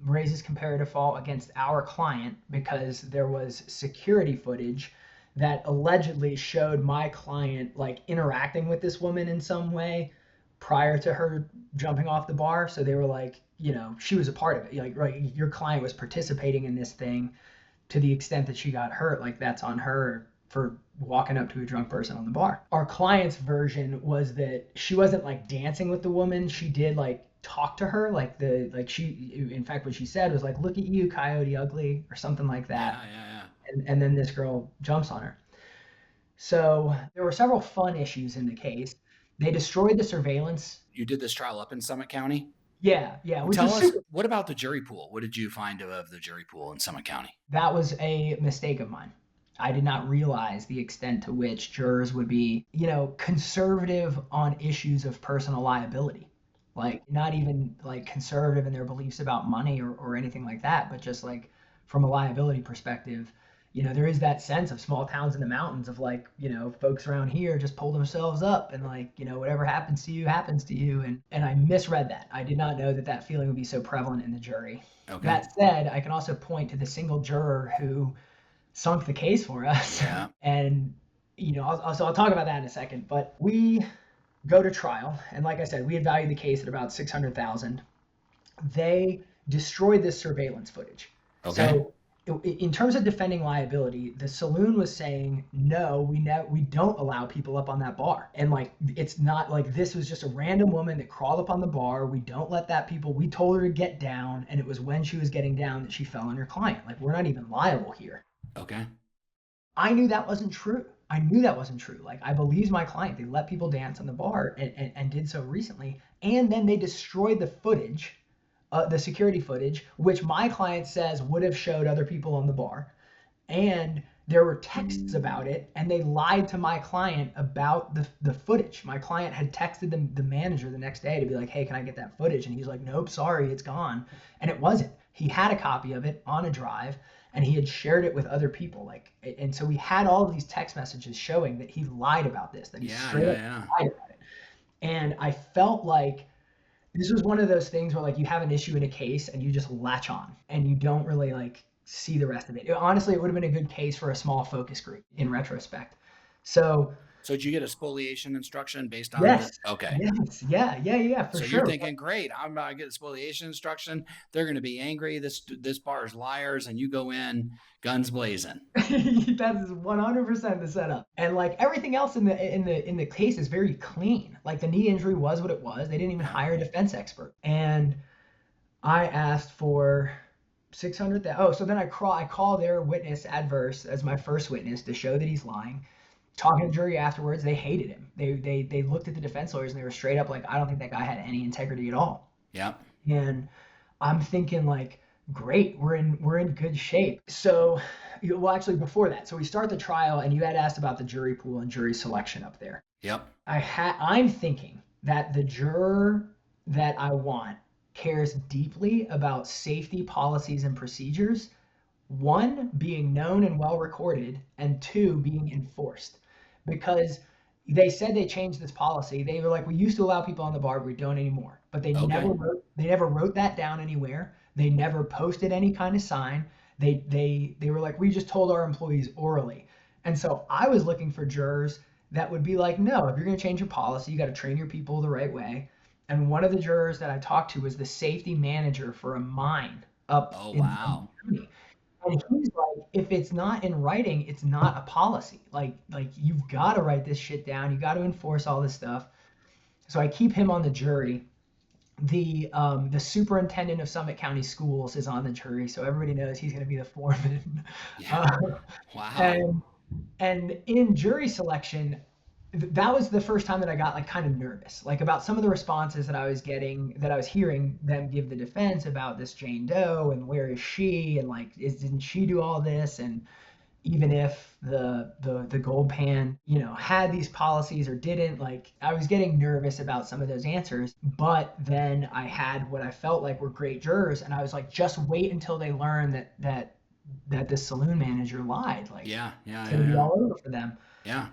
raises comparative fault against our client because there was security footage that allegedly showed my client like interacting with this woman in some way prior to her jumping off the bar. So they were like, she was a part of it. Like, right, your client was participating in this thing to the extent that she got hurt. Like, that's on her for walking up to a drunk person on the bar. Our client's version was that she wasn't like dancing with the woman. She did like talk to her, in fact, what she said was like, "Look at you, Coyote Ugly," or something like Yeah, that. yeah, yeah. And then this girl jumps on her. So there were several fun issues in the case. They destroyed the surveillance. You did this trial up in Summit County. Yeah, yeah, Well, which tell was us, super. what about the jury pool? What did you find of the jury pool in Summit County? That was a mistake of mine. I did not realize the extent to which jurors would be, conservative on issues of personal liability. Like, not even like conservative in their beliefs about money or anything like that, but just like from a liability perspective, there is that sense of small towns in the mountains of like, folks around here just pull themselves up and like, whatever happens to you happens to you. And I misread that. I did not know that that feeling would be so prevalent in the jury. Okay. That said, I can also point to the single juror who sunk the case for us. Yeah. And, I'll talk about that in a second. But we go to trial. And like I said, we had valued the case at about 600,000. They destroyed this surveillance footage. Okay. So in terms of defending liability, the saloon was saying, no, we don't allow people up on that bar. And like, it's not like this was just a random woman that crawled up on the bar. We don't let that people, we told her to get down. And it was when she was getting down that she fell on her client. Like, we're not even liable here. Okay. I knew that wasn't true. I knew that wasn't true. Like, I believed my client. They let people dance on the bar and did so recently. And then they destroyed the footage, the security footage, which my client says would have showed other people on the bar. And there were texts about it, and they lied to my client about the footage. My client had texted the manager the next day to be like, hey, can I get that footage? And he's like, nope, sorry, it's gone. And it wasn't. He had a copy of it on a drive, and he had shared it with other people. Like, and so we had all of these text messages showing that he lied about this, that he straight up lied about it. And I felt like this was one of those things where like you have an issue in a case and you just latch on and you don't really like see the rest of it. Honestly, it would have been a good case for a small focus group in retrospect. So did you get a spoliation instruction based on yes, the? Okay. yes, yeah, for So sure. you're thinking, great, I'm about to get a spoliation instruction. They're going to be angry. This bar is liars, and you go in guns blazing. That is 100% the setup. And like everything else in the case is very clean. Like the knee injury was what it was. They didn't even hire a defense expert. And I asked for 600,000. Oh, so then I call their witness adverse as my first witness to show that he's lying. Talking to the jury afterwards, they hated him. They looked at the defense lawyers and they were straight up like, I don't think that guy had any integrity at all. Yeah. And I'm thinking like, great, we're in good shape. So, well, actually before that, so we start the trial, and you had asked about the jury pool and jury selection up there. Yep. I'm thinking that the juror that I want cares deeply about safety policies and procedures. One, being known and well recorded, and two, being enforced. Because they said they changed this policy. They were like, we used to allow people on the bar, but we don't anymore. But they never wrote that down anywhere. They never posted any kind of sign. They were like, we just told our employees orally. And so I was looking for jurors that would be like, no, if you're going to change your policy, you got to train your people the right way. And one of the jurors that I talked to was the safety manager for a mine up in Germany. And he's like, if it's not in writing, it's not a policy. Like you've got to write this shit down. You got to enforce all this stuff. So I keep him on the jury. The superintendent of Summit County Schools is on the jury, so everybody knows he's going to be the foreman. Yeah. Wow. And in jury selection, that was the first time that I got like kind of nervous, like about some of the responses that I was getting, that I was hearing them give the defense about this Jane Doe and where is she, and like didn't she do all this, and even if the gold pan had these policies or didn't, like I was getting nervous about some of those answers. But then I had what I felt like were great jurors, and I was like, just wait until they learn that this saloon manager lied. Like it's gonna be all over for them. Yeah.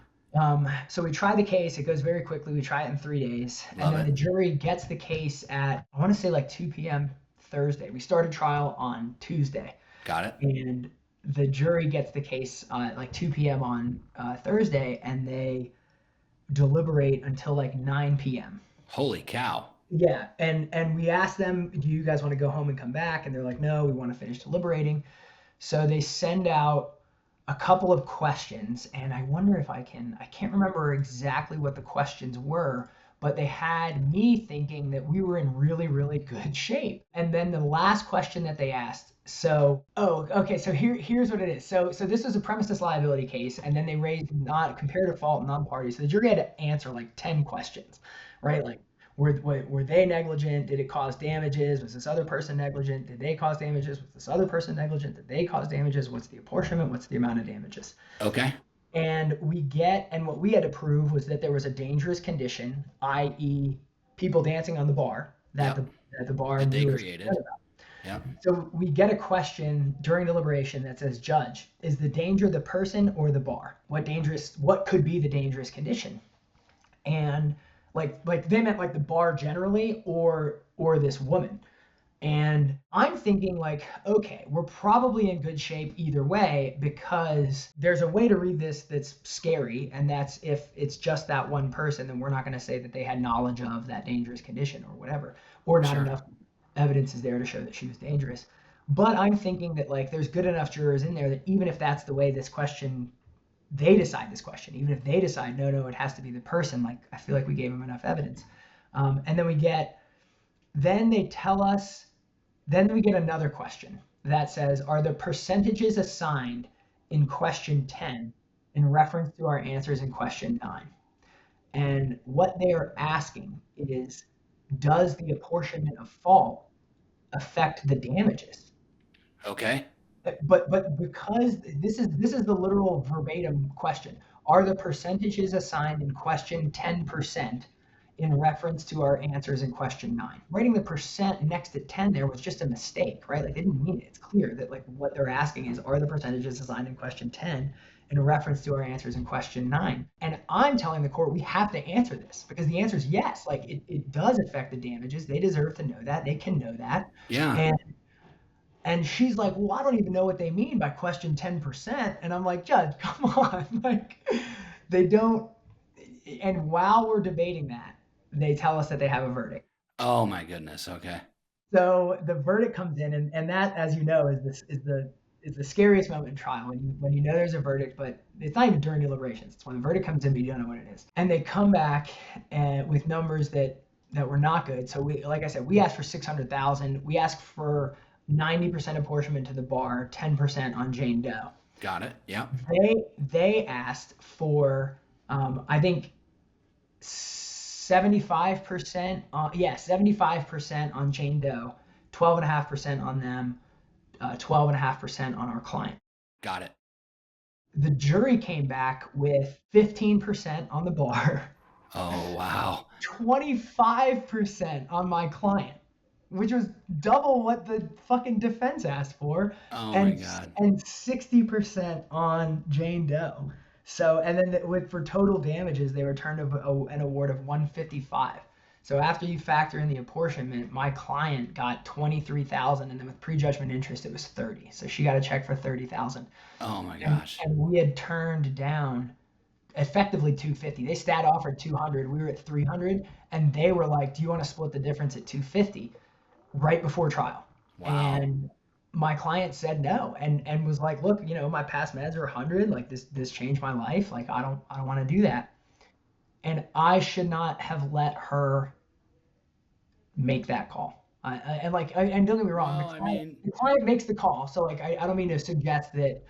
So we try the case. It goes very quickly. We try it in 3 days. And then the jury gets the case at, I want to say like 2 p.m. Thursday. We started trial on Tuesday. Got it. And the jury gets the case at like 2 p.m. on Thursday, and they deliberate until like 9 p.m. Holy cow. Yeah. And we asked them, do you guys want to go home and come back? And they're like, no, we want to finish deliberating. So they send out a couple of questions, and I wonder if I can't remember exactly what the questions were, but they had me thinking that we were in really, really good shape. And then the last question that they asked, so here's what it is. So this was a premises liability case, and then they raised not comparative fault non-party. So the jury had to answer like 10 questions, right? Like, were they negligent? Did it cause damages? Was this other person negligent? Did they cause damages? Was this other person negligent? Did they cause damages? What's the apportionment? What's the amount of damages? Okay. And what we had to prove was that there was a dangerous condition, i.e. people dancing on the bar that the bar that they created. Yeah. So we get a question during deliberation that says, Judge, is the danger the person or the bar? What could be the dangerous condition? And like they meant like the bar generally or this woman. And I'm thinking like, okay, we're probably in good shape either way, because there's a way to read this that's scary. And that's if it's just that one person, then we're not going to say that they had knowledge of that dangerous condition or whatever, or not Sure. enough evidence is there to show that she was dangerous. But I'm thinking that like there's good enough jurors in there that even if that's the way this question, they decide this question, even if they decide, no, no, it has to be the person, like I feel like we gave them enough evidence. And then they tell us, then we get another question that says, are the percentages assigned in question 10 in reference to our answers in question 9? And what they are asking is, does the apportionment of fault affect the damages? Okay. But because this is the literal verbatim question. Are the percentages assigned in question 10% in reference to our answers in question 9? Writing the percent next to 10 there was just a mistake, right? Like they didn't mean it. It's clear that like what they're asking is, are the percentages assigned in question 10 in reference to our answers in question 9? And I'm telling the court we have to answer this because the answer is yes. Like it does affect the damages. They deserve to know that. They can know that. Yeah. And she's like, well, I don't even know what they mean by question 10%. And I'm like, Judge, come on. Like, they don't. And while we're debating that, they tell us that they have a verdict. Oh my goodness. Okay. So the verdict comes in, and that, as you know, is the scariest moment in trial when you know there's a verdict, but it's not even during deliberations. It's when the verdict comes in, but you don't know what it is. And they come back with numbers that were not good. So we, like I said, we asked for 600,000. We asked for 90% apportionment to the bar, 10% on Jane Doe. Got it. Yeah. They asked for I think 75% on, 75% on Jane Doe, 12.5% on them, 12.5% on our client. Got it. The jury came back with 15% on the bar, Oh wow. 25% on my client, which was double what the fucking defense asked for, Oh my and God. and 60% on Jane Doe. So, and then for total damages, they returned an award of 155. So after you factor in the apportionment, my client got 23,000, and then with prejudgment interest, it was 30. So she got a check for 30,000, Oh my and gosh. and we had turned down effectively 250. They stat offered 200. We were at 300, and they were like, "Do you want to split the difference at 250?" Right before trial. Wow. And my client said no, and was like, "Look, my past meds are 100. Like this changed my life. Like I don't want to do that." And I should not have let her make that call. And don't get me wrong, the Well, I client, mean, the client makes the call. So like I don't mean to suggest that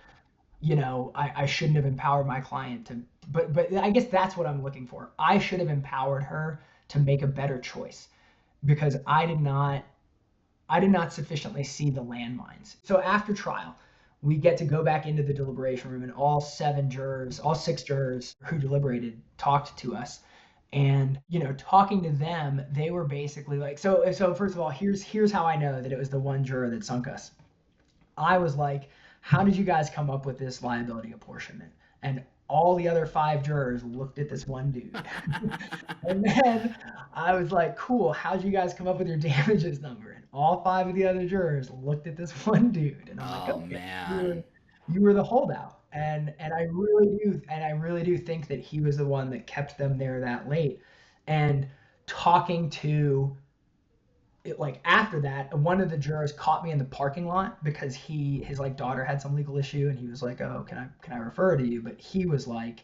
I shouldn't have empowered my client to, but I guess that's what I'm looking for. I should have empowered her to make a better choice because I did not sufficiently see the landmines. So after trial, we get to go back into the deliberation room, and all 6 jurors who deliberated talked to us. And talking to them, they were basically like, so first of all, here's how I know that it was the one juror that sunk us. I was like, how did you guys come up with this liability apportionment? And all the other 5 jurors looked at this one dude. And then I was like, cool, how'd you guys come up with your damages number? And all 5 of the other jurors looked at this one dude. And I'm like, oh okay, you man. were, you were the holdout. And I really do think that he was the one that kept them there that late. And talking to it, like after that, one of the jurors caught me in the parking lot because his like daughter had some legal issue, and he was like, "Oh, can I refer to you?" But he was like,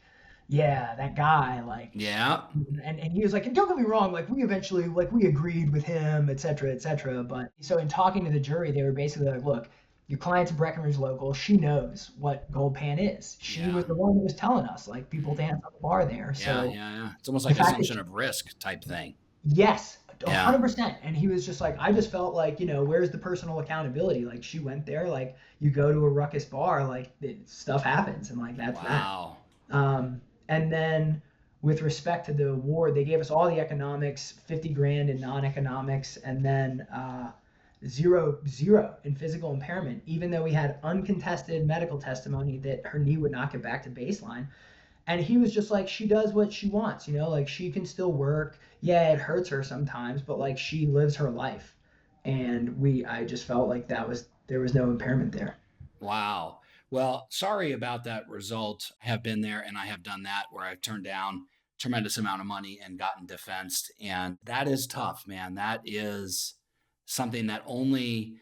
"Yeah, that guy, like," Yeah. and he was like, and don't get me wrong, like we eventually like we agreed with him, et cetera, et cetera. But so in talking to the jury, they were basically like, "Look, your client's a Breckenridge local. She knows what gold pan is. She Yeah. was the one that was telling us like people dance on the bar there. Yeah. So Yeah. Yeah. It's almost the like fact that assumption of risk type thing. yes, Yeah. 100%. And he was just like, I just felt like, where's the personal accountability? Like she went there, like you go to a ruckus bar, like stuff happens, and like that's that. Wow. And then with respect to the award, they gave us all the economics, 50 grand in non-economics, and then zero in physical impairment, even though we had uncontested medical testimony that her knee would not get back to baseline. And he was just like, she does what she wants, like she can still work. Yeah, it hurts her sometimes, but like she lives her life. And I just felt like there was no impairment there. Wow. Well, sorry about that result. I have been there and I have done that where I've turned down tremendous amount of money and gotten defensed. And that is tough, man. That is something that only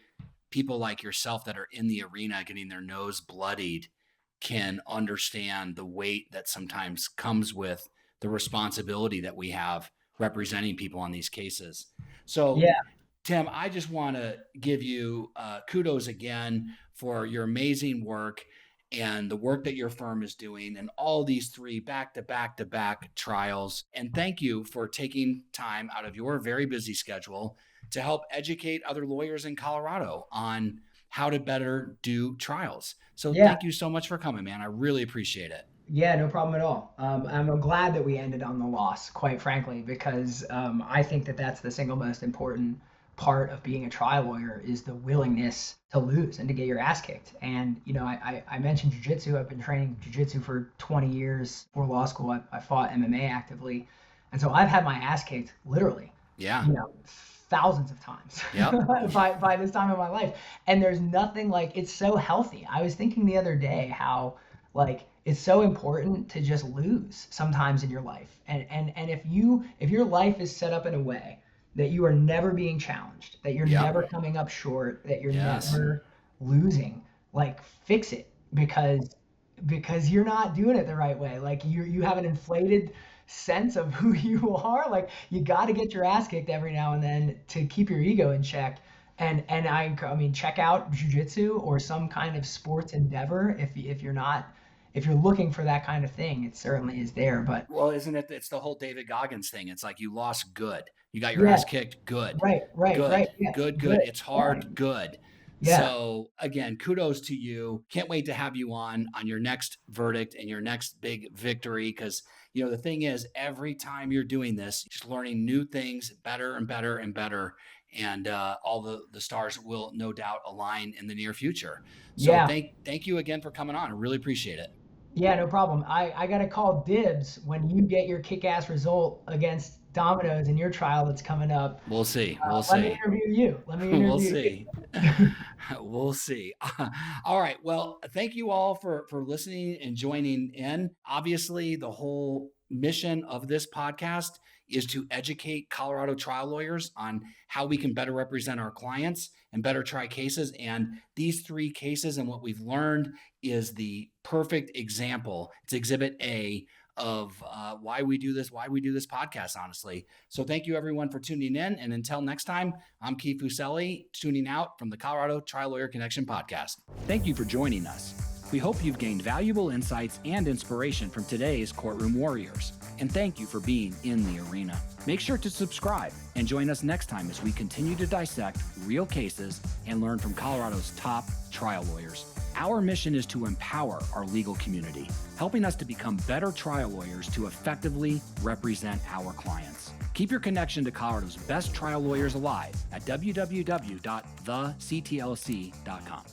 people like yourself that are in the arena getting their nose bloodied can understand the weight that sometimes comes with the responsibility that we have representing people on these cases. So, Yeah. Tim, I just want to give you kudos again for your amazing work and the work that your firm is doing and all these three back to back to back trials. And thank you for taking time out of your very busy schedule to help educate other lawyers in Colorado on how to better do trials. So Yeah. thank you so much for coming, man. I really appreciate it. Yeah, no problem at all. I'm glad that we ended on the loss, quite frankly, because I think that that's the single most important part of being a trial lawyer is the willingness to lose and to get your ass kicked. And, I mentioned jujitsu. I've been training jujitsu for 20 years before law school. I fought MMA actively. And so I've had my ass kicked literally, Yeah. thousands of times Yep. by this time in my life. And there's nothing like it's so healthy. I was thinking the other day how like it's so important to just lose sometimes in your life. And if your life is set up in a way that you are never being challenged, that you're Yep. never coming up short, that you're Yes. never losing, like fix it because you're not doing it the right way. Like you have an inflated sense of who you are. Like you got to get your ass kicked every now and then to keep your ego in check. And I mean, check out jujitsu or some kind of sports endeavor if you're looking for that kind of thing. It certainly is there. But Well, isn't it? It's the whole David Goggins thing. It's like you lost good. You got your yeah, ass kicked good. right. Good. Yeah, Good, good. good. It's hard, good. Yeah, So again, kudos to you. Can't wait to have you on your next verdict and your next big victory. Cause the thing is every time you're doing this, just learning new things better and better and better. And all the stars will no doubt align in the near future. So yeah. thank you again for coming on. I really appreciate it. Yeah, no problem. I got to call dibs when you get your kick-ass result against Domino's in your trial that's coming up. We'll see. We'll Let me see. interview you. Let me We'll interview see. you. We'll see. All right. Well, thank you all for listening and joining in. Obviously, the whole mission of this podcast is to educate Colorado trial lawyers on how we can better represent our clients and better try cases. And these three cases and what we've learned is the perfect example. It's Exhibit A of why we do this podcast, honestly. So thank you everyone for tuning in. And until next time, I'm Keith Fuicelli, tuning out from the Colorado Trial Lawyer Connection podcast. Thank you for joining us. We hope you've gained valuable insights and inspiration from today's courtroom warriors. And thank you for being in the arena. Make sure to subscribe and join us next time as we continue to dissect real cases and learn from Colorado's top trial lawyers. Our mission is to empower our legal community, helping us to become better trial lawyers to effectively represent our clients. Keep your connection to Colorado's best trial lawyers alive at www.thectlc.com.